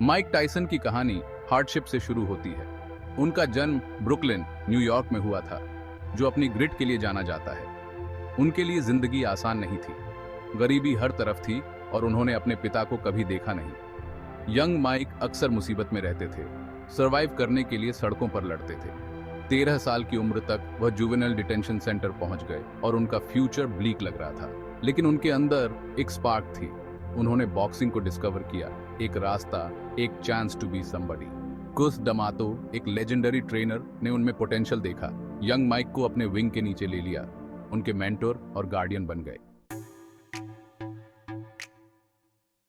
Mike Tyson की कहानी hardship से शुरू होती है। उनका जन्म ब्रुकलिन, न्यूयॉर्क में हुआ था, जो अपनी ग्रिट के लिए जाना जाता है। उनके लिए जिंदगी आसान नहीं थी। गरीबी हर तरफ थी और उन्होंने अपने पिता को कभी देखा नहीं। यंग माइक अक्सर मुसीबत में रहते थे, सर्वाइव करने के लिए सड़कों पर लड़ते थे। 13 साल की उम्र तक वह जुवेनाइल डिटेंशन सेंटर पहुंच गए और उनका फ्यूचर ब्लीक लग रहा था। लेकिन उनके अंदर एक स्पार्क थी। उन्होंने बॉक्सिंग को डिस्कवर किया, एक रास्ता, एक चांस टू बी समबडी। कुस डमातो, एक लेजेंडरी ट्रेनर, ने उनमें पोटेंशियल देखा। यंग माइक को अपने विंग के नीचे ले लिया, उनके मेंटोर और गार्डियन बन गए।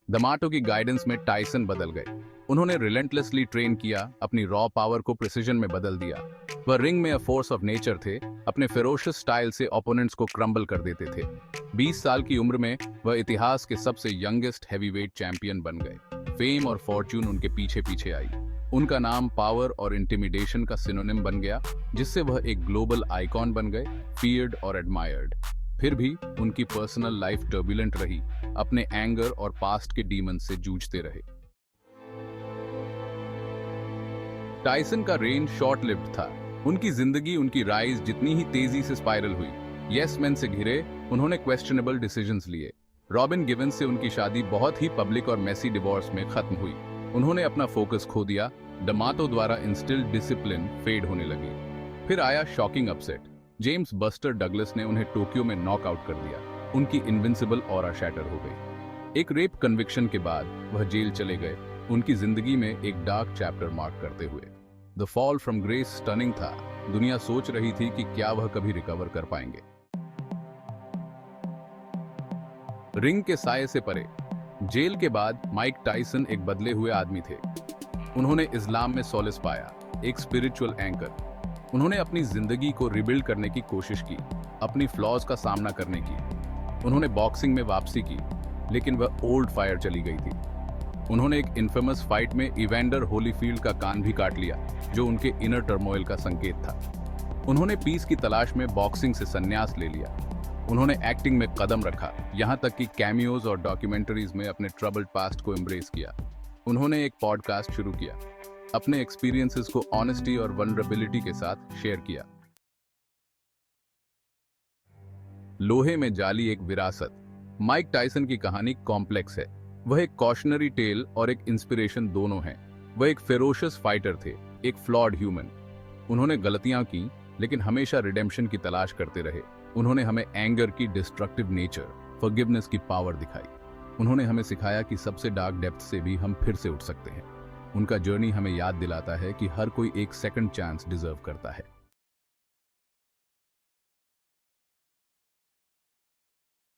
डमाटो की गाइडेंस में टायसन बदल गए। उन्होंने रिलेंटलेसली ट्रेन किया, अपनी रॉ पावर को प्रिसीजन में बदल दिया। वह रिंग में अ फोर्स ऑफ नेचर थे, अपने फेरोशियस स्टाइल से ओपोनेंट्स को क्रम्बल कर देते थे। 20 साल की उम्र में वह इतिहास के सबसे यंगेस्ट हैवीवेट चैंपियन बन गए। फेम और फॉर्च्यून उनके पीछे पीछे आई। उनका नाम पावर और इंटिमिडेशन का सिनोनिम बन गया, जिससे वह एक ग्लोबल आइकॉन बन गए, फियर्ड और एडमायर्ड। फिर भी उनकी पर्सनल लाइफ टर्बुलेंट रही, अपने एंगर और पास्ट के डीमन से जूझते रहे। टायसन का रेन शॉर्ट लिव्ड था। उनकी जिंदगी, उनकी राइज जितनी ही तेजी से स्पाइरल हुई। यस मैन से घिरे, उन्होंने क्वेश्चनेबल डिसीजंस लिए। रॉबिन गिवंस से उनकी शादी बहुत ही पब्लिक और मेसी डिवोर्स में खत्म हुई। उन्होंने अपना फोकस खो दिया। डमाटो द्वारा इंस्टिल्ड डिसिप्लिन फेड होने लगी। फिर आया shocking upset. James buster Douglas ने उन्हें टोक्यो में नॉकआउट कर दिया। उनकी इनविंसिबल ऑरा शैटर हो गई। एक रेप कन्विक्शन के बाद वह जेल चले गए, उनकी जिंदगी में एक डार्क चैप्टर मार्क करते हुए। The fall from grace stunning था। दुनिया सोच रही थी कि क्या वह कभी रिकवर कर पाएंगे। रिंग के साये से परे। जेल के बाद माइक टायसन एक बदले हुए आदमी थे। उन्होंने इस्लाम में सॉलिस पाया, एक स्पिरिचुअल एंकर। उन्होंने अपनी जिंदगी को रिबिल्ड करने की कोशिश की, अपनी फ्लॉज का सामना करने की। उन्होंने बॉक्सिंग में वापसी की, लेकिन वह ओल्ड फायर चली गई थी। उन्होंने एक इन्फेमस फाइट में इवेंडर होलीफील्ड का कान भी काट लिया, जो उनके इनर टर्मोइल का संकेत था। उन्होंने पीस की तलाश में बॉक्सिंग से संन्यास ले लिया। उन्होंने एक्टिंग में कदम रखा, यहाँ तक कि कैमियोज और डॉक्यूमेंटरीज में अपने ट्रबल्ड पास्ट को एम्ब्रेस किया। उन्होंने एक पॉडकास्ट शुरू किया, अपने एक्सपीरियंसेस को ऑनेस्टी और वल्नरेबिलिटी के साथ शेयर किया। लोहे में जाली एक विरासत। माइक टायसन की कहानी कॉम्प्लेक्स है। वह एक कॉशनरी टेल और एक इंस्पिरेशन दोनों हैं। वह एक फेरोशियस फाइटर थे, एक फ्लॉड ह्यूमन। उन्होंने गलतियां की, लेकिन हमेशा रिडेम्पशन की तलाश करते रहे। उन्होंने हमें एंगर की डिस्ट्रक्टिव नेचर, फॉरगिवनेस की पावर दिखाई। उन्होंने हमें सिखाया कि सबसे डार्क डेप्थ से भी हम फिर से उठ सकते हैं। उनका जर्नी हमें याद दिलाता है कि हर कोई एक सेकंड चांस डिजर्व करता है।